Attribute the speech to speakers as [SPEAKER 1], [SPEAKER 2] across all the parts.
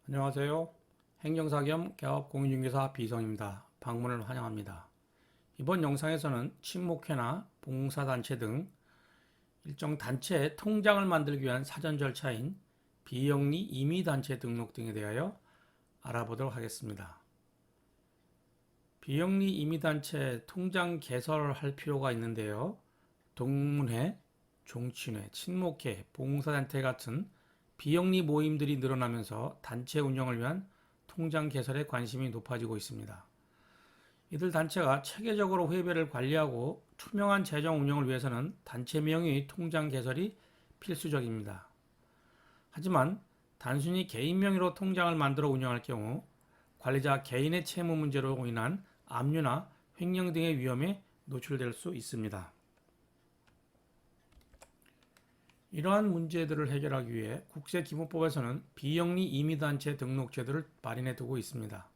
[SPEAKER 1] 안녕하세요. 행정사 겸 개업공인중개사 비성입니다. 방문을 환영합니다. 이번 영상에서는 친목회나 봉사단체 등 일정 단체의 통장을 만들기 위한 사전 절차인 비영리 임의단체 등록 등에 대하여 알아보도록 하겠습니다. 비영리 임의단체 통장 개설을 할 필요가 있는데요. 동문회, 종친회, 친목회, 봉사단체 같은 비영리 모임들이 늘어나면서 단체 운영을 위한 통장 개설에 관심이 높아지고 있습니다. 이들 단체가 체계적으로 회비를 관리하고 투명한 재정 운영을 위해서는 단체 명의의 통장 개설이 필수적입니다. 하지만 단순히 개인 명의로 통장을 만들어 운영할 경우 관리자 개인의 채무 문제로 인한 압류나 횡령 등의 위험에 노출될 수 있습니다. 이러한 문제들을 해결하기 위해 국세기본법에서는 비영리 임의단체 등록제도를 마련해 두고 있습니다.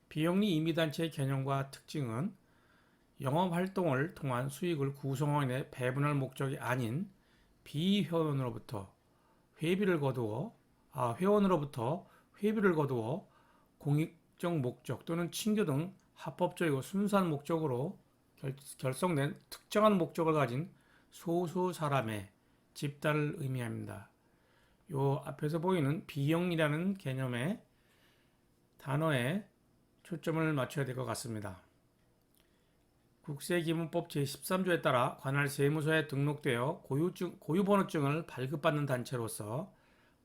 [SPEAKER 1] 비영리 임의단체의 개념과 특징은 영업활동을 통한 수익을 구성원에 배분할 목적이 아닌 비회원으로부터 회원으로부터 회비를 거두어 공익적 목적 또는 친교 등 합법적이고 순수한 목적으로 결성된 특정한 목적을 가진 소수 사람의 집단을 의미합니다. 요 앞에서 보이는 비영리라는 개념의 단어에 초점을 맞춰야 될 것 같습니다. 국세기본법 제13조에 따라 관할 세무서에 등록되어 고유번호증을 발급받는 단체로서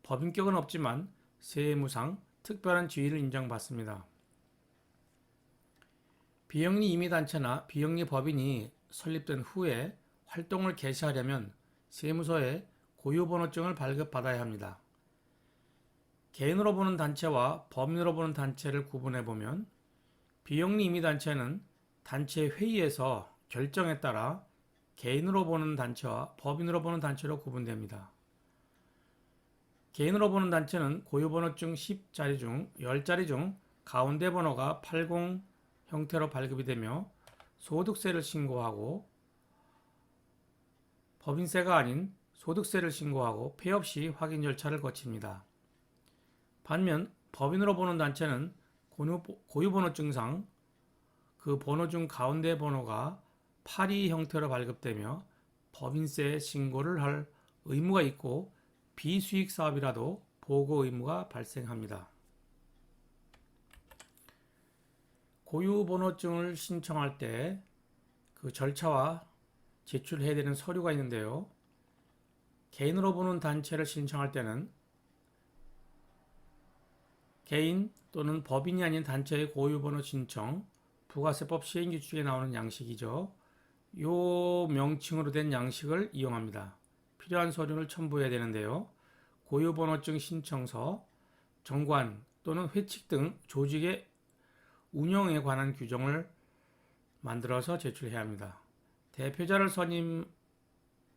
[SPEAKER 1] 법인격은 없지만 세무상 특별한 지위를 인정받습니다. 비영리 임의단체나 비영리 법인이 설립된 후에 활동을 개시하려면 세무서에 고유번호증을 발급받아야 합니다. 개인으로 보는 단체와 법인으로 보는 단체를 구분해보면 비영리 임의단체는 단체 회의에서 결정에 따라 개인으로 보는 단체와 법인으로 보는 단체로 구분됩니다. 개인으로 보는 단체는 고유번호증 10자리 중 10자리 중 가운데 번호가 80 형태로 발급이 되며 소득세를 신고하고 법인세가 아닌 소득세를 신고하고 폐업 시 확인 절차를 거칩니다. 반면 법인으로 보는 단체는 고유번호증상 그 번호 중 가운데 번호가 82 형태로 발급되며 법인세 신고를 할 의무가 있고 비수익 사업이라도 보고 의무가 발생합니다. 고유번호증을 신청할 때 그 절차와 제출해야 되는 서류가 있는데요. 개인으로 보는 단체를 신청할 때는 개인 또는 법인이 아닌 단체의 고유번호 신청, 부가세법 시행규칙에 나오는 양식이죠. 요 명칭으로 된 양식을 이용합니다. 필요한 서류를 첨부해야 되는데요. 고유번호증 신청서, 정관 또는 회칙 등 조직의 운영에 관한 규정을 만들어서 제출해야 합니다. 대표자를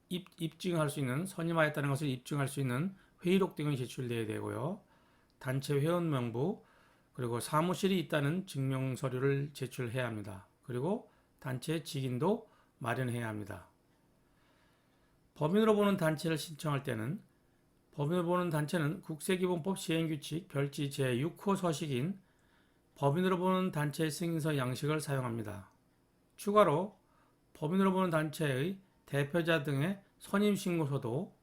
[SPEAKER 1] 입증할 수 있는 선임하였다는 것을 입증할 수 있는 회의록 등이 제출돼야 되고요. 단체 회원 명부 그리고 사무실이 있다는 증명 서류를 제출해야 합니다. 그리고 단체 직인도 마련해야 합니다. 법인으로 보는 단체를 신청할 때는 법인으로 보는 단체는 국세기본법 시행규칙 별지 제6호 서식인 법인으로 보는 단체 승인서 양식을 사용합니다. 추가로 법인으로 보는 단체의 대표자 등의 선임신고서도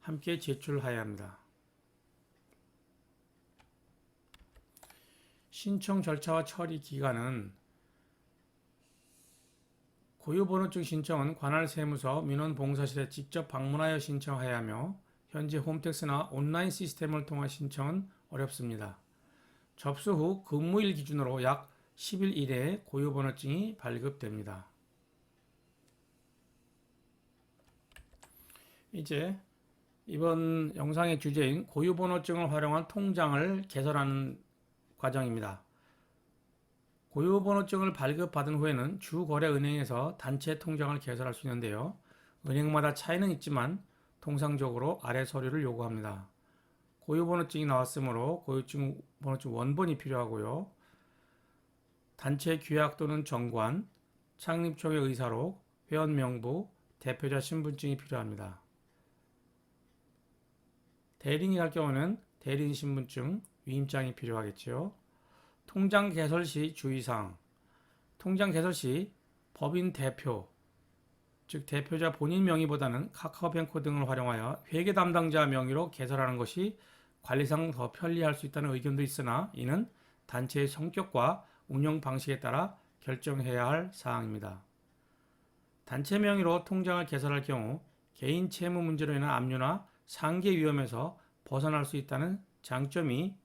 [SPEAKER 1] 함께 제출해야 합니다. 신청 절차와 처리 기간은 고유번호증 신청은 관할 세무서 민원봉사실에 직접 방문하여 신청해야 하며 현재 홈택스나 온라인 시스템을 통한 신청은 어렵습니다. 접수 후 근무일 기준으로 약 10일 이내에 고유번호증이 발급됩니다. 이제 이번 영상의 주제인 고유번호증을 활용한 통장을 개설하는 과정입니다. 고유번호증을 발급받은 후에는 주거래은행에서 단체 통장을 개설할 수 있는데요. 은행마다 차이는 있지만 통상적으로 아래 서류를 요구합니다. 고유번호증이 나왔으므로 고유번호증 원본이 필요하고요. 단체 규약 또는 정관, 창립총회 의사록, 회원 명부, 대표자 신분증이 필요합니다. 대리인이 할 경우는 대리인신분증, 위임장이 필요하겠죠. 통장 개설 시 주의사항. 통장 개설 시 법인 대표, 즉 대표자 본인 명의보다는 카카오뱅크 등을 활용하여 회계 담당자 명의로 개설하는 것이 관리상 더 편리할 수 있다는 의견도 있으나 이는 단체의 성격과 운영 방식에 따라 결정해야 할 사항입니다. 단체 명의로 통장을 개설할 경우 개인 채무 문제로 인한 압류나 상계 위험에서 벗어날 수 있다는 장점이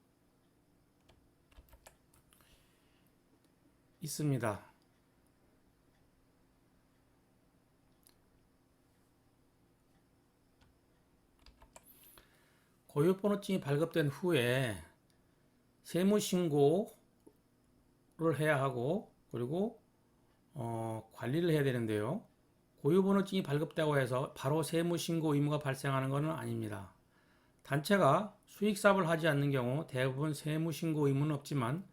[SPEAKER 1] 있습니다. 고유번호증이 발급된 후에 세무신고를 해야 하고 그리고 관리를 해야 되는데요. 고유번호증이 발급되고 해서 바로 세무신고 의무가 발생하는 것은 아닙니다. 단체가 수익사업을 하지 않는 경우 대부분 세무신고 의무는 없지만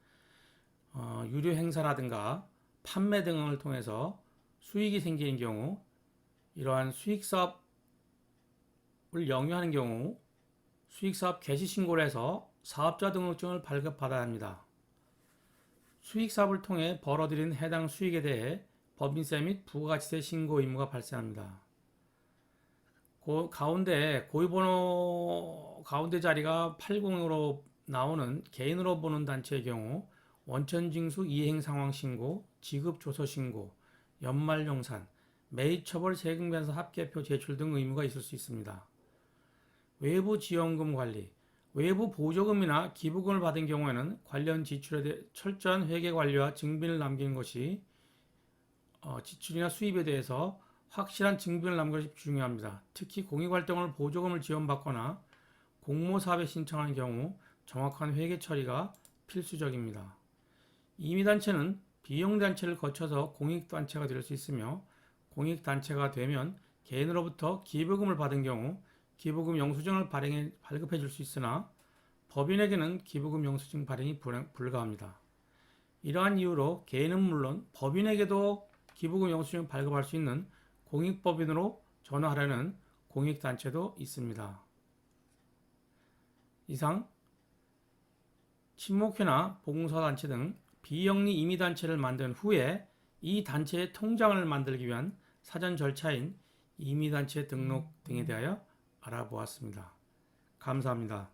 [SPEAKER 1] 유료 행사라든가 판매 등을 통해서 수익이 생기는 경우 이러한 수익사업을 영위하는 경우 수익사업 개시 신고를 해서 사업자 등록증을 발급받아야 합니다. 수익사업을 통해 벌어들인 해당 수익에 대해 법인세 및 부가가치세 신고 의무가 발생합니다. 고유번호 가운데 자리가 80으로 나오는 개인으로 보는 단체의 경우 원천징수 이행 상황 신고, 지급 조서 신고, 연말용산, 매입처벌 세금 변사 합계표 제출 등 의무가 있을 수 있습니다. 외부 지원금 관리, 외부 보조금이나 기부금을 받은 경우에는 관련 지출에 대해 철저한 회계 관리와 증빙을 남기는 것이 지출이나 수입에 대해서 확실한 증빙을 남기는 것이 중요합니다. 특히 공익활동을 보조금을 지원받거나 공모사업에 신청하는 경우 정확한 회계 처리가 필수적입니다. 임의단체는 비용단체를 거쳐서 공익단체가 될 수 있으며 공익단체가 되면 개인으로부터 기부금을 받은 경우 기부금 영수증을 발급해 줄 수 있으나 법인에게는 기부금 영수증 발행이 불가합니다. 이러한 이유로 개인은 물론 법인에게도 기부금 영수증을 발급할 수 있는 공익법인으로 전환하려는 공익단체도 있습니다. 이상 친목회나 봉사단체 등 비영리 임의단체를 만든 후에 이 단체의 통장을 만들기 위한 사전 절차인 임의단체 등록 등에 대하여 알아보았습니다. 감사합니다.